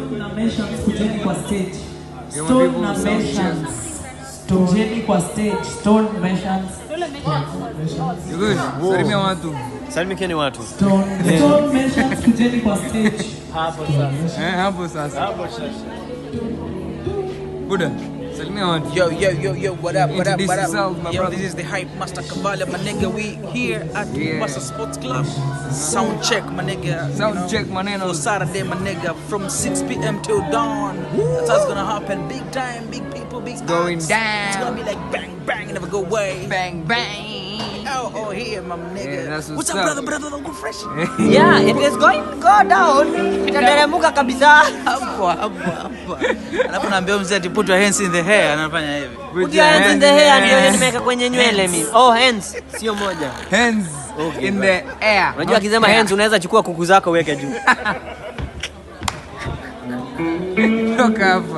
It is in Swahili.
Stone na Mentions kujeni kwa stage. Stone na Mentions. Tujeni kwa stage. Stone Mentions. You good? Salimia watu. Salimieni watu. Stone Mentions kujeni kwa stage. Hapo sasa. Buda. Salimia watu. Yo, what up? Introduce yourself, my Yo, brother. this is the Hype Master Cavalli, my nigga. We here at Mombasa Sports Club. Sound check, my nigga. Sound check, maneno. For Saturday, my nigga, from 6 p.m. till dawn. That's how it's gonna happen. Big time, big people, big going acts. down. It's gonna be like bang, bang, never go away. Bang bang. Oh, here, my nigga. Yeah, that's what's what's up, up. brother? Don't go fresh. Yeah, it is going to go down. Itateremuka kabisa. Hapo. Alafu naambia mzee ati put your hands in the hair, anafanya hivi. Put your hands in the hair, ndio nimeweka kwenye nywele mimi. Oh, hands, sio moja. Hands in the air. Unajua akisema hands unaweza chukua kuku zako uweke juu. Toka hapa.